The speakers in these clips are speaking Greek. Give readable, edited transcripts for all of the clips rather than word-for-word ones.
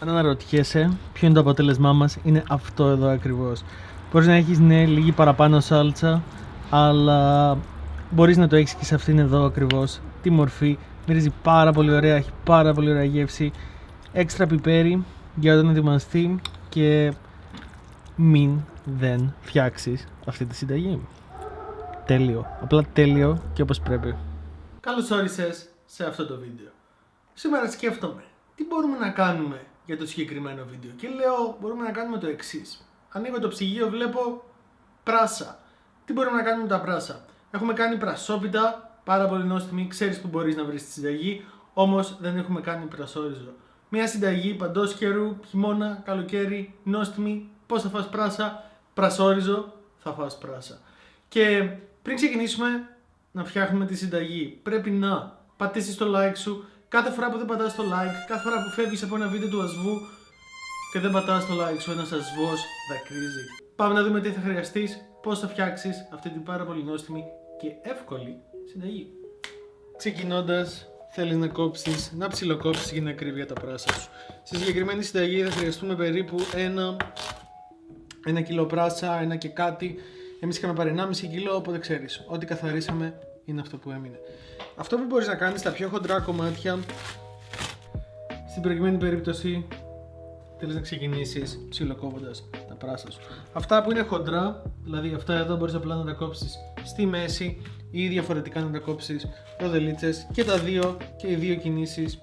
Αν αναρωτιέσαι ποιο είναι το αποτέλεσμά μας, είναι αυτό εδώ ακριβώς. Μπορείς να έχεις λίγη παραπάνω σάλτσα, αλλά μπορείς να το έχεις και σε αυτήν εδώ ακριβώς τη μορφή. Μυρίζει πάρα πολύ ωραία, έχει πάρα πολύ ωραία γεύση. Έξτρα πιπέρι για όταν ετοιμαστεί και μην δεν φτιάξεις αυτή τη συνταγή. Τέλειο, απλά τέλειο και όπως πρέπει. Καλώς όρισες σε αυτό το βίντεο. Σήμερα σκέφτομαι τι μπορούμε να κάνουμε για το συγκεκριμένο βίντεο και λέω μπορούμε να κάνουμε το εξής. Ανοίγω το ψυγείο, βλέπω πράσα. Τι μπορούμε να κάνουμε με τα πράσα? Έχουμε κάνει πρασόπιτα, πάρα πολύ νόστιμη, ξέρεις που μπορείς να βρεις τη συνταγή, όμως δεν έχουμε κάνει πρασόριζο. Μια συνταγή παντός καιρού, χειμώνα, καλοκαίρι, νόστιμη. Πώς θα φας πράσα? Πρασόριζο, θα φας πράσα. Και πριν ξεκινήσουμε να φτιάχνουμε τη συνταγή, πρέπει να πατήσεις το like σου. Κάθε φορά που δεν πατάς το like, κάθε φορά που φεύγεις από ένα βίντεο του ασβού και δεν πατάς το like σου, ένας ασβός δακρύζει. Πάμε να δούμε τι θα χρειαστείς, πώς θα φτιάξεις αυτή την πάρα πολύ νόστιμη και εύκολη συνταγή. Ξεκινώντας, θέλεις να ψιλοκόψεις για την ακρίβεια τα πράσα σου. Στη συγκεκριμένη συνταγή θα χρειαστούμε περίπου ένα κιλό πράσα, ένα και κάτι. Εμείς είχαμε πάρει 1,5 κιλό, οπότε ξέρεις, ό,τι καθαρίσαμε είναι αυτό που έμεινε. Αυτό που μπορείς να κάνεις στα πιο χοντρά κομμάτια, στην προηγούμενη περίπτωση θέλεις να ξεκινήσεις ψιλοκόβοντας τα πράσα σου. Αυτά που είναι χοντρά, δηλαδή αυτά εδώ μπορείς απλά να τα κόψεις στη μέση ή διαφορετικά να τα κόψεις ροδελίτσες και οι δύο κινήσεις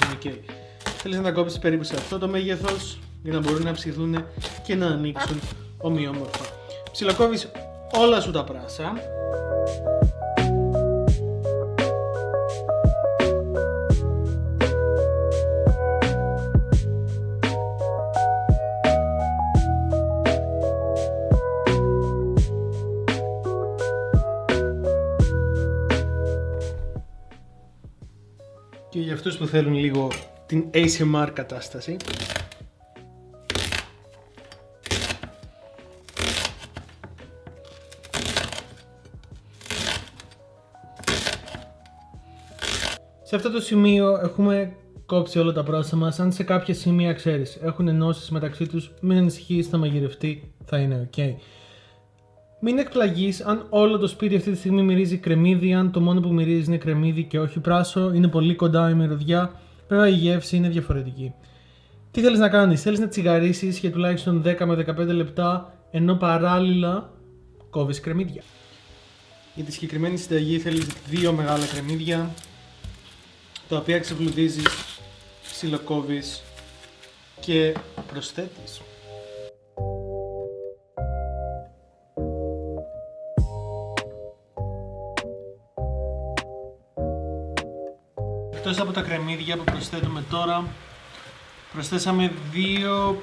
είναι ok. Θέλεις να τα κόψεις περίπου σε αυτό το μέγεθος για να μπορούν να ψηθούν και να ανοίξουν ομοιόμορφα. Ψιλοκόβεις όλα σου τα πράσα. Και για αυτούς που θέλουν λίγο την ASMR κατάσταση, σε αυτό το σημείο έχουμε κόψει όλα τα πράσα μας. Αν σε κάποια σημεία ξέρεις έχουν ενώσεις μεταξύ τους, μην ανησυχείς, θα μαγειρευτεί, θα είναι ok. Μην εκπλαγείς αν όλο το σπίτι αυτή τη στιγμή μυρίζει κρεμμύδι, αν το μόνο που μυρίζει είναι κρεμμύδι και όχι πράσο, είναι πολύ κοντά η μυρωδιά, βέβαια η γεύση είναι διαφορετική. Τι θέλεις να κάνεις? Θέλεις να τσιγαρίσεις για τουλάχιστον 10 με 15 λεπτά, ενώ παράλληλα κόβεις κρεμμύδια. Για τη συγκεκριμένη συνταγή θέλεις 2 μεγάλα κρεμμύδια, τα οποία ξεβλουδίζεις, ψιλοκόβεις και προσθέτεις. Εκτός από τα κρεμμύδια που προσθέτουμε τώρα, προσθέσαμε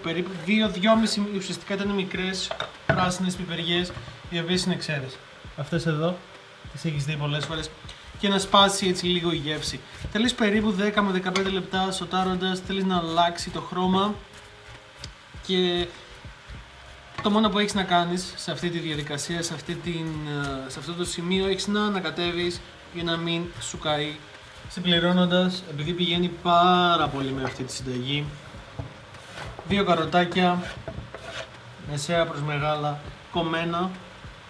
περίπου 2-2,5, ουσιαστικά ήταν μικρές πράσινες πιπεριές, οι οποίες είναι ξέρεις. Αυτές εδώ, τις έχεις δει πολλές φορές, και να σπάσει έτσι λίγο η γεύση. Θέλεις περίπου 10 με 15 λεπτά σοτάροντας, θέλεις να αλλάξει το χρώμα και το μόνο που έχεις να κάνεις σε αυτή τη διαδικασία, σε αυτό το σημείο, έχεις να ανακατεύεις για να μην σου καεί. Συμπληρώνοντας, επειδή πηγαίνει πάρα πολύ με αυτή τη συνταγή, 2 καροτάκια, μεσαία προς μεγάλα, κομμένα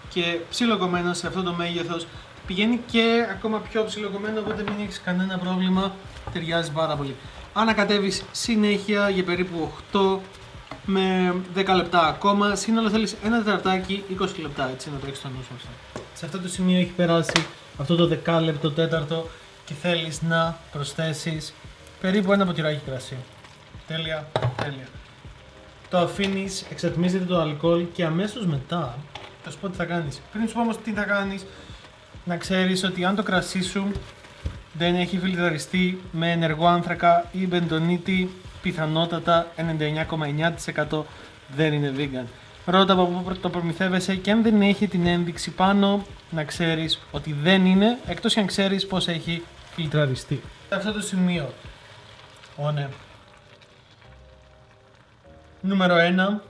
και ψιλοκομμένα σε αυτό το μέγεθος. Πηγαίνει και ακόμα πιο ψιλοκομμένο, οπότε μην έχεις κανένα πρόβλημα, ταιριάζει πάρα πολύ. Ανακατεύεις συνέχεια για περίπου 8 με 10 λεπτά ακόμα. Σύνολο θέλεις ένα τεταρτάκι, 20 λεπτά, έτσι να το έχεις στο νου σου αυτό. Σε αυτό το σημείο έχει περάσει αυτό το 10 λεπτό τέταρτο και θέλεις να προσθέσεις περίπου ένα ποτηράκι κρασί. Τέλεια, τέλεια. Το αφήνεις, εξατμίζεται το αλκοόλ και αμέσως μετά θα σου πω τι θα κάνεις. Πριν σου πω όμως τι θα κάνεις, να ξέρεις ότι αν το κρασί σου δεν έχει φιλτραριστεί με ενεργό άνθρακα ή μπεντονίτη, πιθανότατα 99,9% δεν είναι vegan. Ρώτα από πού το προμηθεύεσαι και αν δεν έχει την ένδειξη πάνω, να ξέρεις ότι δεν είναι, εκτός και αν ξέρεις πως έχει φιλτραριστεί. Σε αυτό το σημείο, ναι. Νούμερο 1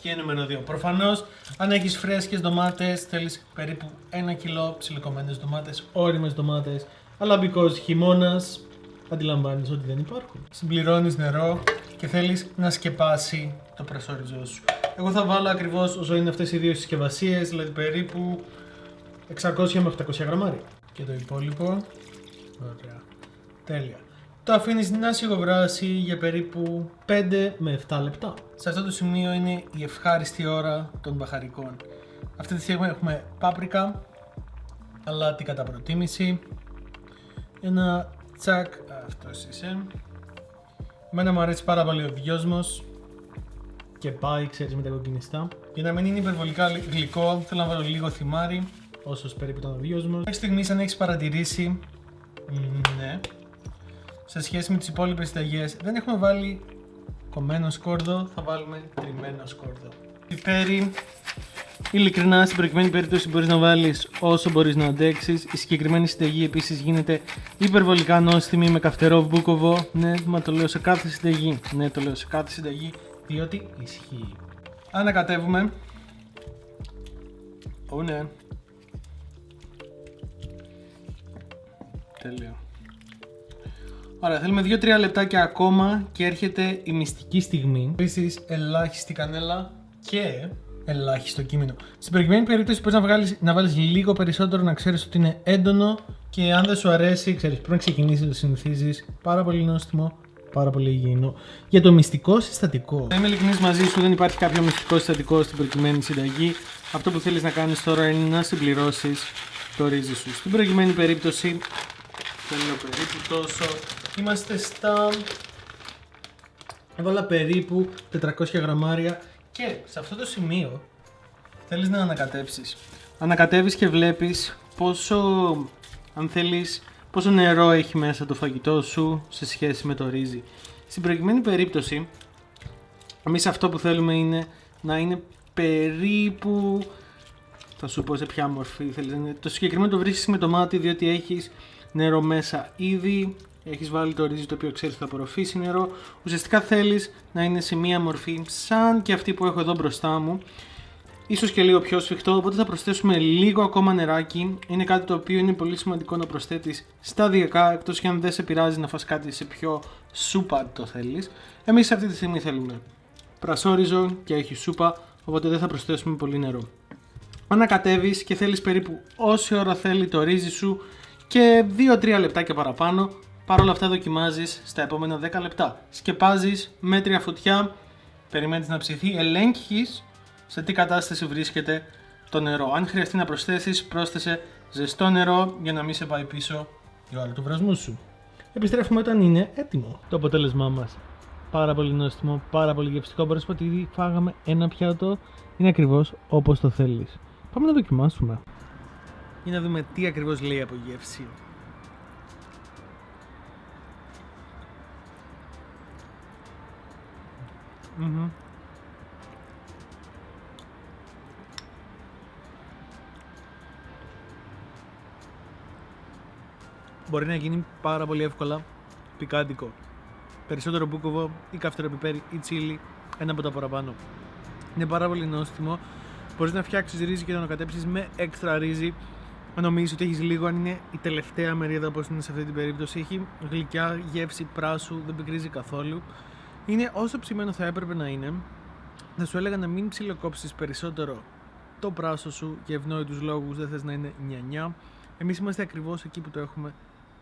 και νούμερο 2. Προφανώς, αν έχεις φρέσκες ντομάτες, θέλεις περίπου 1 κιλό ψιλοκομμένες ντομάτες, ώριμες ντομάτες, αλλά because χειμώνας, αντιλαμβάνεσαι ότι δεν υπάρχουν. Συμπληρώνεις νερό και θέλεις να σκεπάσει το πρασόριζό σου. Εγώ θα βάλω ακριβώς όσο είναι αυτές οι δύο συσκευασίες, δηλαδή περίπου 600 με 800 γραμμάρια. Και το υπόλοιπο, ωραία, τέλεια. Το αφήνεις να σιγοβράσει για περίπου 5 με 7 λεπτά. Σε αυτό το σημείο είναι η ευχάριστη ώρα των μπαχαρικών. Αυτή τη στιγμή έχουμε πάπρικα, αλάτι κατά προτίμηση, ένα τσακ, αυτός είσαι. Εμένα μου αρέσει πάρα πολύ ο δυόσμος και πάει, ξέρεις, με τα κοκκινιστά. Για να μην είναι υπερβολικά γλυκό, θέλω να βάλω λίγο θυμάρι, όσος περίπου ήταν ο δυόσμος. Μέχρι στιγμής, αν έχεις παρατηρήσει, ναι, σε σχέση με τις υπόλοιπες συνταγές, δεν έχουμε βάλει κομμένο σκόρδο, θα βάλουμε τριμμένο σκόρδο. Πιπέρι, ειλικρινά, στην προκειμένη περίπτωση μπορείς να βάλεις όσο μπορείς να αντέξεις. Η συγκεκριμένη συνταγή επίσης γίνεται υπερβολικά νόστιμη με καυτερό μπούκοβο. Ναι, μα το λέω σε κάθε συνταγή. Ναι, το λέω σε κάθε συνταγή, διότι ισχύει. Ανακατεύουμε. Ω, ναι. Τέλειο. Ωραία, θέλουμε 2-3 λεπτάκια ακόμα και έρχεται η μυστική στιγμή. Επίσης, ελάχιστη κανέλα και ελάχιστο κείμενο. Στην προηγουμένη περίπτωση μπορείς να βάλεις λίγο περισσότερο, να ξέρεις ότι είναι έντονο, και αν δεν σου αρέσει, ξέρεις, πριν ξεκινήσεις το συνηθίζεις. Πάρα πολύ νόστιμο, πάρα πολύ υγιεινό. Για το μυστικό συστατικό, θα είμαι ειλικρινής μαζί σου, δεν υπάρχει κάποιο μυστικό συστατικό στην προκειμένη συνταγή. Αυτό που θέλεις να κάνεις τώρα είναι να συμπληρώσεις το ρύζι σου. Στην προηγουμένη περίπτωση, θέλω περίπου τόσο. Είμαστε στα. Έβαλα περίπου 400 γραμμάρια και σε αυτό το σημείο θέλεις να ανακατέψεις. Ανακατεύεις και βλέπεις πόσο, αν θέλεις, πόσο νερό έχει μέσα το φαγητό σου σε σχέση με το ρύζι. Στην προηγουμένη περίπτωση, εμείς αυτό που θέλουμε είναι να είναι περίπου, θα σου πω σε ποια μορφή θέλεις να είναι. Το συγκεκριμένο το βρίσκεις με το μάτι, διότι έχεις νερό μέσα ήδη. Έχεις βάλει το ρύζι το οποίο ξέρεις θα απορροφήσει νερό. Ουσιαστικά θέλεις να είναι σε μία μορφή σαν και αυτή που έχω εδώ μπροστά μου, ίσως και λίγο πιο σφιχτό, οπότε θα προσθέσουμε λίγο ακόμα νεράκι. Είναι κάτι το οποίο είναι πολύ σημαντικό να προσθέτεις σταδιακά, εκτός και αν δεν σε πειράζει να φας κάτι σε πιο σούπα το θέλεις. Εμείς αυτή τη στιγμή θέλουμε πρασόριζο και έχει σούπα, οπότε δεν θα προσθέσουμε πολύ νερό. Ανακατεύεις και θέλεις περίπου όση ώρα θέλει το ρύζι σου και 2-3 λεπτάκια παραπάνω. Παρ' όλα αυτά δοκιμάζεις στα επόμενα 10 λεπτά. Σκεπάζεις, μέτρια φωτιά, περιμένεις να ψηθεί, ελέγχεις σε τι κατάσταση βρίσκεται το νερό. Αν χρειαστεί να προσθέσεις, πρόσθεσε ζεστό νερό για να μην σε πάει πίσω η ώρα του βρασμού σου. Επιστρέφουμε όταν είναι έτοιμο. Το αποτέλεσμά μας, πάρα πολύ νόστιμο, πάρα πολύ γευστικό. Μπορείς να πω ότι ήδη φάγαμε ένα πιάτο, είναι ακριβώς όπως το θέλεις. Πάμε να δοκιμάσουμε. Για να δούμε τι ακριβώς λέει από γεύση. Μπορεί να γίνει πάρα πολύ εύκολα πικάντικο. Περισσότερο μπούκοβο ή καυτερό πιπέρι ή τσίλι, ένα από τα παραπάνω. Είναι πάρα πολύ νόστιμο. Μπορείς να φτιάξεις ρύζι και να ανακατέψεις με έξτρα ρύζι. Αν νομίζεις ότι έχεις λίγο, αν είναι η τελευταία μερίδα όπως είναι σε αυτή την περίπτωση, έχει γλυκιά γεύση πράσου, δεν πικρίζει καθόλου. Είναι όσο ψημένο θα έπρεπε να είναι. Θα σου έλεγα να μην ψιλοκόψεις περισσότερο το πράσο σου για ευνόητους λόγους, δεν θες να είναι νιανιά. Εμείς είμαστε ακριβώς εκεί που το έχουμε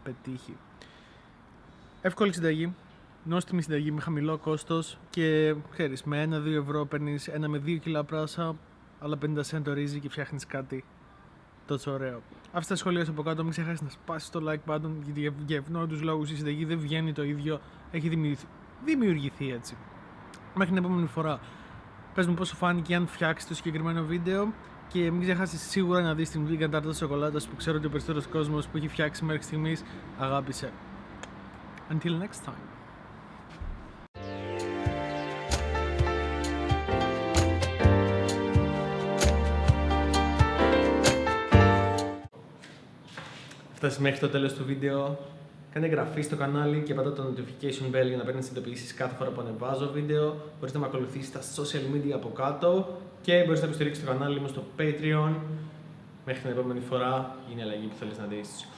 πετύχει. Εύκολη συνταγή, νόστιμη συνταγή με χαμηλό κόστος και ξέρεις, με 1-2 ευρώ παίρνεις 1 με 2 κιλά πράσα, άλλα 50 cent το ρύζι και φτιάχνεις κάτι τόσο ωραίο. Άφησα τα σχόλια σου από κάτω, μην ξεχάσεις να σπάσεις το like button, γιατί για ευνόητους λόγους η συνταγή δεν βγαίνει το ίδιο, έχει δημιουργηθεί έτσι. Μέχρι την επόμενη φορά, πες μου πώς σου φάνηκε αν φτιάξεις το συγκεκριμένο βίντεο και μην ξεχάσεις σίγουρα να δεις την vegan τάρτα σοκολάτας που ξέρω ότι ο περισσότερος κόσμος που έχει φτιάξει μέχρι στιγμής αγάπησε. Until next time. Φτάσεις μέχρι το τέλος του βίντεο. Κάνε εγγραφή στο κανάλι και πατά το notification bell για να παίρνεις ειδοποιήσεις κάθε φορά που ανεβάζω βίντεο. Μπορείς να με ακολουθήσεις στα social media από κάτω και μπορείς να υποστηρίξεις το κανάλι μου στο Patreon. Μέχρι την επόμενη φορά, είναι η αλλαγή που θέλεις να δεις.